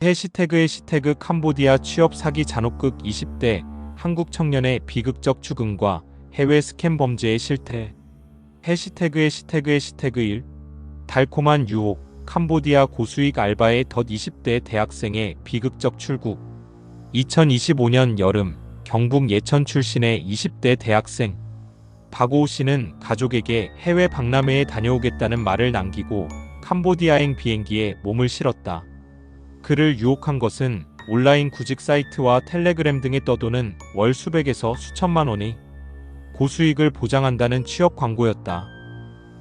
해시태그 캄보디아 취업 사기 잔혹극 20대 한국 청년의 비극적 추궁과 해외 스캠 범죄의 실태. 해시태그 1 달콤한 유혹 캄보디아 고수익 알바의 덧 20대 대학생의 비극적 출국. 2025년 여름 경북 예천 출신의 20대 대학생 박오우 씨는 가족에게 해외 박람회에 다녀오겠다는 말을 남기고 캄보디아행 비행기에 몸을 실었다. 그를 유혹한 것은 온라인 구직 사이트와 텔레그램 등에 떠도는 월 수백에서 수천만 원의 고수익을 보장한다는 취업 광고였다.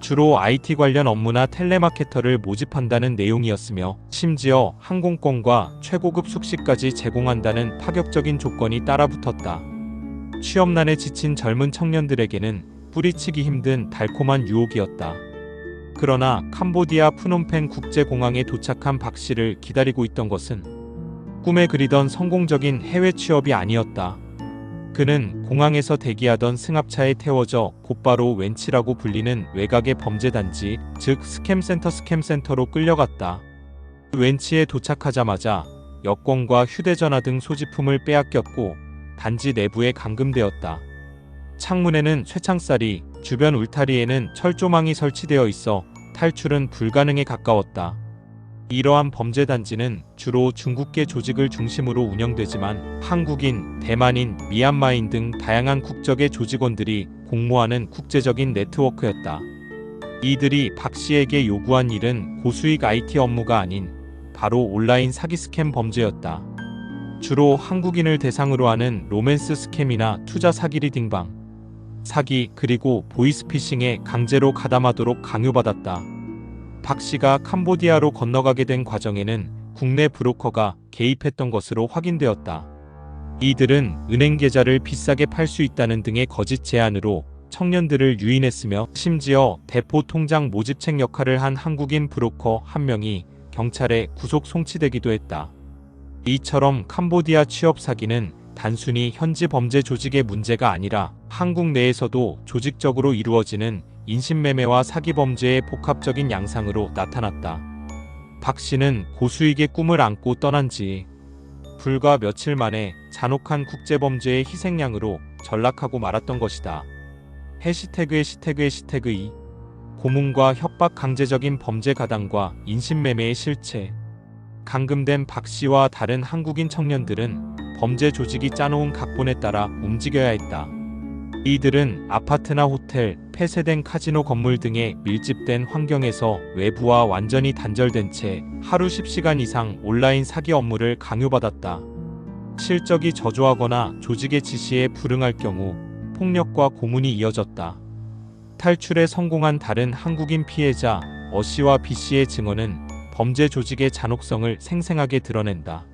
주로 IT 관련 업무나 텔레마케터를 모집한다는 내용이었으며 심지어 항공권과 최고급 숙식까지 제공한다는 파격적인 조건이 따라붙었다. 취업난에 지친 젊은 청년들에게는 뿌리치기 힘든 달콤한 유혹이었다. 그러나 캄보디아 푸놈펜 국제공항에 도착한 박 씨를 기다리고 있던 것은 꿈에 그리던 성공적인 해외 취업이 아니었다. 그는 공항에서 대기하던 승합차에 태워져 곧바로 웬치라고 불리는 외곽의 범죄단지, 즉 스캠센터로 끌려갔다. 웬치에 도착하자마자 여권과 휴대전화 등 소지품을 빼앗겼고 단지 내부에 감금되었다. 창문에는 쇠창살이, 주변 울타리에는 철조망이 설치되어 있어 탈출은 불가능에 가까웠다. 이러한 범죄단지는 주로 중국계 조직을 중심으로 운영되지만 한국인, 대만인, 미얀마인 등 다양한 국적의 조직원들이 공모하는 국제적인 네트워크였다. 이들이 박 씨에게 요구한 일은 고수익 IT 업무가 아닌 바로 온라인 사기 스캠 범죄였다. 주로 한국인을 대상으로 하는 로맨스 스캠이나 투자 사기 리딩방, 사기 그리고 보이스피싱에 강제로 가담하도록 강요받았다. 박 씨가 캄보디아로 건너가게 된 과정에는 국내 브로커가 개입했던 것으로 확인되었다. 이들은 은행 계좌를 비싸게 팔 수 있다는 등의 거짓 제안으로 청년들을 유인했으며 심지어 대포 통장 모집책 역할을 한 한국인 브로커 한 명이 경찰에 구속 송치되기도 했다. 이처럼 캄보디아 취업 사기는 단순히 현지 범죄 조직의 문제가 아니라 한국 내에서도 조직적으로 이루어지는 인신매매와 사기 범죄의 복합적인 양상으로 나타났다. 박 씨는 고수익의 꿈을 안고 떠난 지 불과 며칠 만에 잔혹한 국제범죄의 희생양으로 전락하고 말았던 것이다. 해시태그 2 고문과 협박 강제적인 범죄 가담과 인신매매의 실체. 감금된 박 씨와 다른 한국인 청년들은 범죄 조직이 짜놓은 각본에 따라 움직여야 했다. 이들은 아파트나 호텔, 폐쇄된 카지노 건물 등의 밀집된 환경에서 외부와 완전히 단절된 채 하루 10시간 이상 온라인 사기 업무를 강요받았다. 실적이 저조하거나 조직의 지시에 불응할 경우 폭력과 고문이 이어졌다. 탈출에 성공한 다른 한국인 피해자 어 씨와 B 씨의 증언은 범죄 조직의 잔혹성을 생생하게 드러낸다.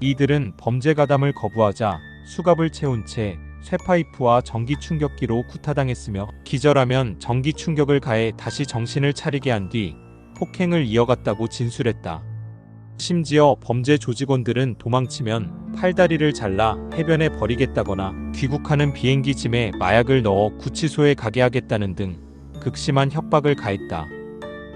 이들은 범죄 가담을 거부하자 수갑을 채운 채 쇠파이프와 전기 충격기로 구타당했으며 기절하면 전기 충격을 가해 다시 정신을 차리게 한 뒤 폭행을 이어갔다고 진술했다. 심지어 범죄 조직원들은 도망치면 팔다리를 잘라 해변에 버리겠다거나 귀국하는 비행기 짐에 마약을 넣어 구치소에 가게 하겠다는 등 극심한 협박을 가했다.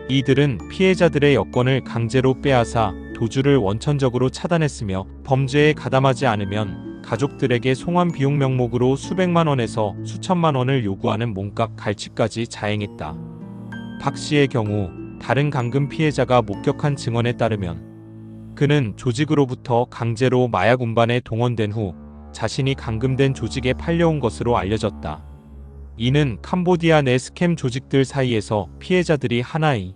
이들은 피해자들의 여권을 강제로 빼앗아 도주를 원천적으로 차단했으며 범죄에 가담하지 않으면 가족들에게 송환 비용 명목으로 수백만 원에서 수천만 원을 요구하는 몸값 갈취까지 자행했다. 박 씨의 경우 다른 감금 피해자가 목격한 증언에 따르면 그는 조직으로부터 강제로 마약 운반에 동원된 후 자신이 감금된 조직에 팔려온 것으로 알려졌다. 이는 캄보디아 내 스캠 조직들 사이에서 피해자들이 하나의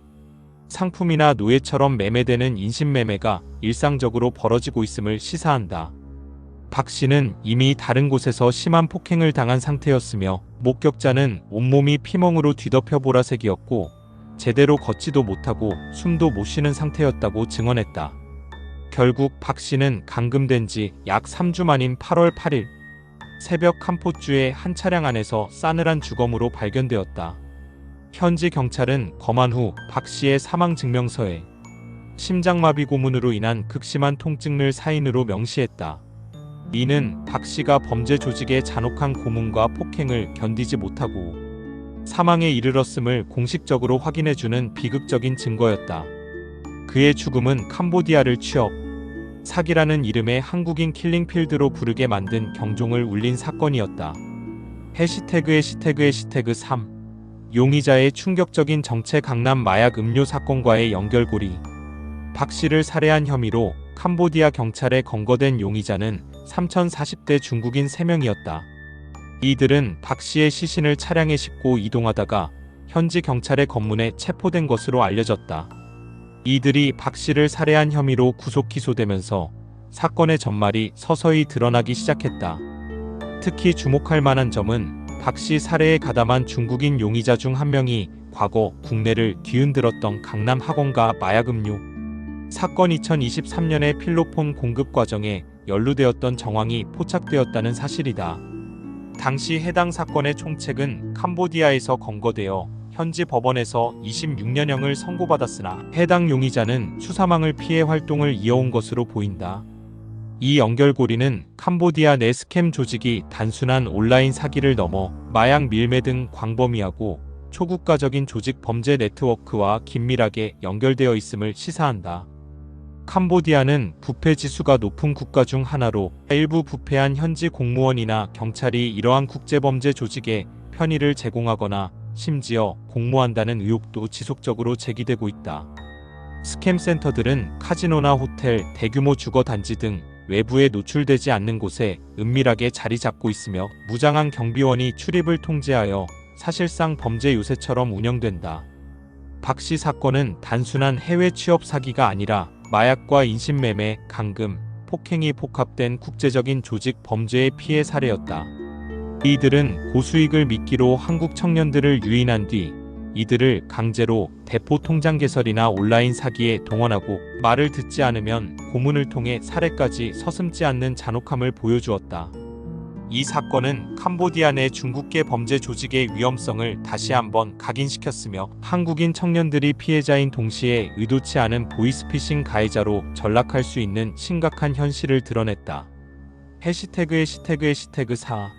상품이나 노예처럼 매매되는 인신매매가 일상적으로 벌어지고 있음을 시사한다. 박 씨는 이미 다른 곳에서 심한 폭행을 당한 상태였으며 목격자는 온몸이 피멍으로 뒤덮여 보라색이었고 제대로 걷지도 못하고 숨도 못 쉬는 상태였다고 증언했다. 결국 박 씨는 감금된 지 약 3주 만인 8월 8일 새벽 캄포주의 한 차량 안에서 싸늘한 주검으로 발견되었다. 현지 경찰은 검안 후 박 씨의 사망 증명서에 심장마비 고문으로 인한 극심한 통증을 사인으로 명시했다. 이는 박 씨가 범죄 조직의 잔혹한 고문과 폭행을 견디지 못하고 사망에 이르렀음을 공식적으로 확인해주는 비극적인 증거였다. 그의 죽음은 캄보디아를 취업, 사기라는 이름의 한국인 킬링필드로 부르게 만든 경종을 울린 사건이었다. 해시태그 3. 용의자의 충격적인 정체. 강남 마약 음료 사건과의 연결고리. 박 씨를 살해한 혐의로 캄보디아 경찰에 검거된 용의자는 3040대 중국인 3명이었다. 이들은 박 씨의 시신을 차량에 싣고 이동하다가 현지 경찰의 검문에 체포된 것으로 알려졌다. 이들이 박 씨를 살해한 혐의로 구속 기소되면서 사건의 전말이 서서히 드러나기 시작했다. 특히 주목할 만한 점은 박 씨 살해에 가담한 중국인 용의자 중 한 명이 과거 국내를 뒤흔들었던 강남 학원가 마약음료 사건. 2023년에 필로폰 공급 과정에 연루되었던 정황이 포착되었다는 사실이다. 당시 해당 사건의 총책은 캄보디아에서 검거되어 현지 법원에서 26년형을 선고받았으나 해당 용의자는 수사망을 피해 활동을 이어온 것으로 보인다. 이 연결고리는 캄보디아 내 스캠 조직이 단순한 온라인 사기를 넘어 마약 밀매 등 광범위하고 초국가적인 조직 범죄 네트워크와 긴밀하게 연결되어 있음을 시사한다. 캄보디아는 부패 지수가 높은 국가 중 하나로 일부 부패한 현지 공무원이나 경찰이 이러한 국제범죄 조직에 편의를 제공하거나 심지어 공모한다는 의혹도 지속적으로 제기되고 있다. 스캠 센터들은 카지노나 호텔, 대규모 주거단지 등 외부에 노출되지 않는 곳에 은밀하게 자리 잡고 있으며 무장한 경비원이 출입을 통제하여 사실상 범죄 요새처럼 운영된다. 박 씨 사건은 단순한 해외 취업 사기가 아니라 마약과 인신매매, 강금, 폭행이 복합된 국제적인 조직 범죄의 피해 사례였다. 이들은 고수익을 미끼로 한국 청년들을 유인한 뒤 이들을 강제로 대포 통장 개설이나 온라인 사기에 동원하고 말을 듣지 않으면 고문을 통해 살해까지 서슴지 않는 잔혹함을 보여주었다. 이 사건은 캄보디아 내 중국계 범죄 조직의 위험성을 다시 한번 각인시켰으며 한국인 청년들이 피해자인 동시에 의도치 않은 보이스피싱 가해자로 전락할 수 있는 심각한 현실을 드러냈다. 해시태그 4.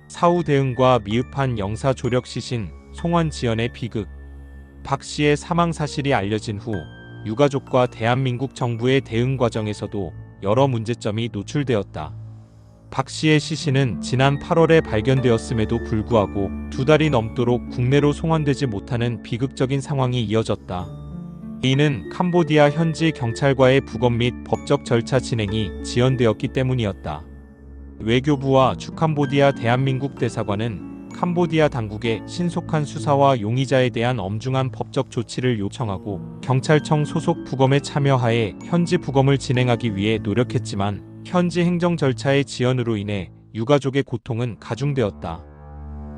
사후 대응과 미흡한 영사 조력 시신. 송원지연의 비극. 박 씨의 사망 사실이 알려진 후 유가족과 대한민국 정부의 대응 과정에서도 여러 문제점이 노출되었다. 박 씨의 시신은 지난 8월에 발견되었음에도 불구하고 2달이 넘도록 국내로 송환되지 못하는 비극적인 상황이 이어졌다. 이는 캄보디아 현지 경찰과의 부검 및 법적 절차 진행이 지연되었기 때문이었다. 외교부와 주캄보디아 대한민국 대사관은 캄보디아 당국에 신속한 수사와 용의자에 대한 엄중한 법적 조치를 요청하고 경찰청 소속 부검에 참여하에 현지 부검을 진행하기 위해 노력했지만 현지 행정 절차의 지연으로 인해 유가족의 고통은 가중되었다.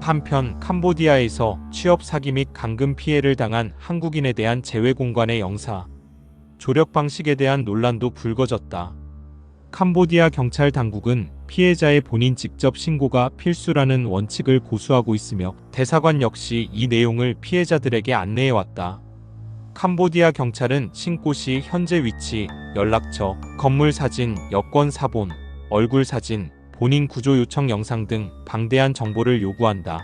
한편 캄보디아에서 취업 사기 및 강금 피해를 당한 한국인에 대한 재외공관의 영사 조력 방식에 대한 논란도 불거졌다. 캄보디아 경찰 당국은 피해자의 본인 직접 신고가 필수라는 원칙을 고수하고 있으며 대사관 역시 이 내용을 피해자들에게 안내해왔다. 캄보디아 경찰은 신고 시 현재 위치, 연락처, 건물 사진, 여권 사본, 얼굴 사진, 본인 구조 요청 영상 등 방대한 정보를 요구한다.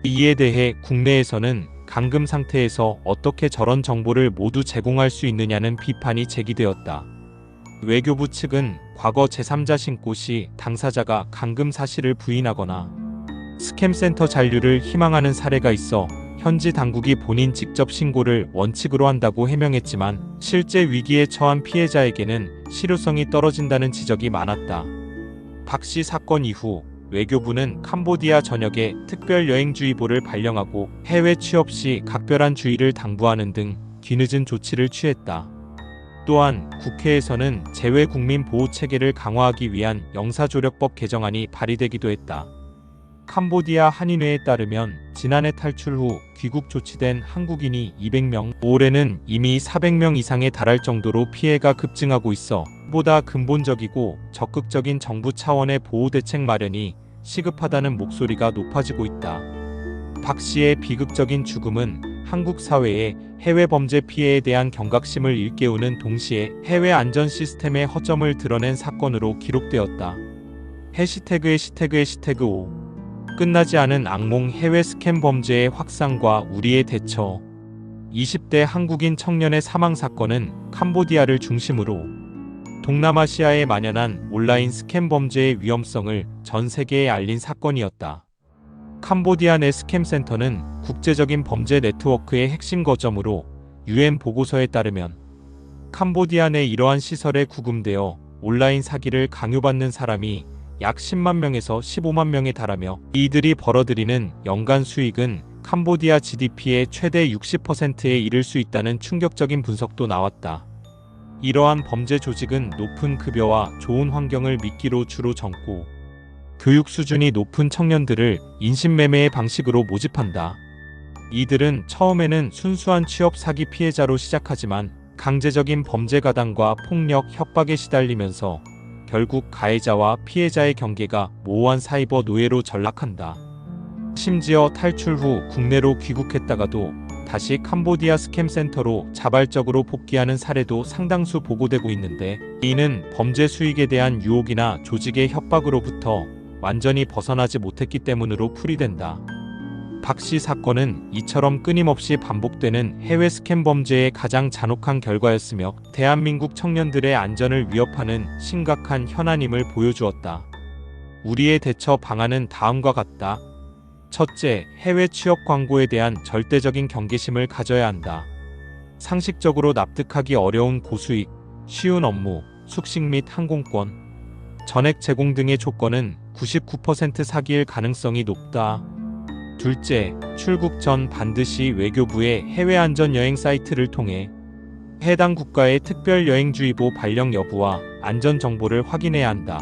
이에 대해 국내에서는 감금 상태에서 어떻게 저런 정보를 모두 제공할 수 있느냐는 비판이 제기되었다. 외교부 측은 과거 제3자 신고 시 당사자가 감금 사실을 부인하거나 스캠센터 잔류를 희망하는 사례가 있어 현지 당국이 본인 직접 신고를 원칙으로 한다고 해명했지만 실제 위기에 처한 피해자에게는 실효성이 떨어진다는 지적이 많았다. 박 씨 사건 이후 외교부는 캄보디아 전역에 특별여행주의보를 발령하고 해외 취업 시 각별한 주의를 당부하는 등 뒤늦은 조치를 취했다. 또한 국회에서는 재외국민보호체계를 강화하기 위한 영사조력법 개정안이 발의되기도 했다. 캄보디아 한인회에 따르면 지난해 탈출 후 귀국 조치된 한국인이 200명, 올해는 이미 400명 이상에 달할 정도로 피해가 급증하고 있어 보다 근본적이고 적극적인 정부 차원의 보호대책 마련이 시급하다는 목소리가 높아지고 있다. 박 씨의 비극적인 죽음은 한국 사회의 해외 범죄 피해에 대한 경각심을 일깨우는 동시에 해외 안전 시스템의 허점을 드러낸 사건으로 기록되었다. 해시태그 5. 끝나지 않은 악몽 해외 스캠 범죄의 확산과 우리의 대처. 20대 한국인 청년의 사망 사건은 캄보디아를 중심으로 동남아시아에 만연한 온라인 스캠 범죄의 위험성을 전 세계에 알린 사건이었다. 캄보디아 내 스캠 센터는 국제적인 범죄 네트워크의 핵심 거점으로 UN 보고서에 따르면 캄보디아 내 이러한 시설에 구금되어 온라인 사기를 강요받는 사람이 약 10만 명에서 15만 명에 달하며 이들이 벌어들이는 연간 수익은 캄보디아 GDP의 최대 60%에 이를 수 있다는 충격적인 분석도 나왔다. 이러한 범죄 조직은 높은 급여와 좋은 환경을 미끼로 주로 젊고 교육 수준이 높은 청년들을 인신매매의 방식으로 모집한다. 이들은 처음에는 순수한 취업 사기 피해자로 시작하지만 강제적인 범죄 가담과 폭력, 협박에 시달리면서 결국 가해자와 피해자의 경계가 모호한 사이버 노예로 전락한다. 심지어 탈출 후 국내로 귀국했다가도 다시 캄보디아 스캠 센터로 자발적으로 복귀하는 사례도 상당수 보고되고 있는데, 이는 범죄 수익에 대한 유혹이나 조직의 협박으로부터 완전히 벗어나지 못했기 때문으로 풀이된다. 박 씨 사건은 이처럼 끊임없이 반복되는 해외 스캠 범죄의 가장 잔혹한 결과였으며 대한민국 청년들의 안전을 위협하는 심각한 현안임을 보여주었다. 우리의 대처 방안은 다음과 같다. 첫째, 해외 취업 광고에 대한 절대적인 경계심을 가져야 한다. 상식적으로 납득하기 어려운 고수익, 쉬운 업무, 숙식 및 항공권, 전액 제공 등의 조건은 99% 사기일 가능성이 높다. 둘째, 출국 전 반드시 외교부의 해외 안전 여행 사이트를 통해 해당 국가의 특별 여행주의보 발령 여부와 안전 정보를 확인해야 한다.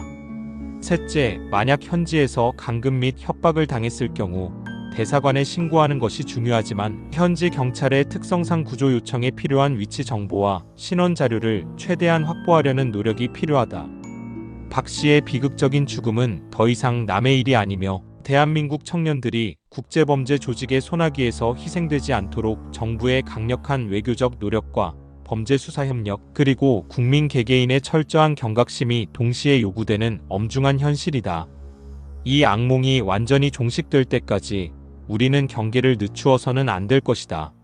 셋째, 만약 현지에서 감금 및 협박을 당했을 경우 대사관에 신고하는 것이 중요하지만 현지 경찰의 특성상 구조 요청에 필요한 위치 정보와 신원 자료를 최대한 확보하려는 노력이 필요하다. 박 씨의 비극적인 죽음은 더 이상 남의 일이 아니며 대한민국 청년들이 국제범죄 조직의 소나기에서 희생되지 않도록 정부의 강력한 외교적 노력과 범죄 수사 협력, 그리고 국민 개개인의 철저한 경각심이 동시에 요구되는 엄중한 현실이다. 이 악몽이 완전히 종식될 때까지 우리는 경계를 늦추어서는 안 될 것이다.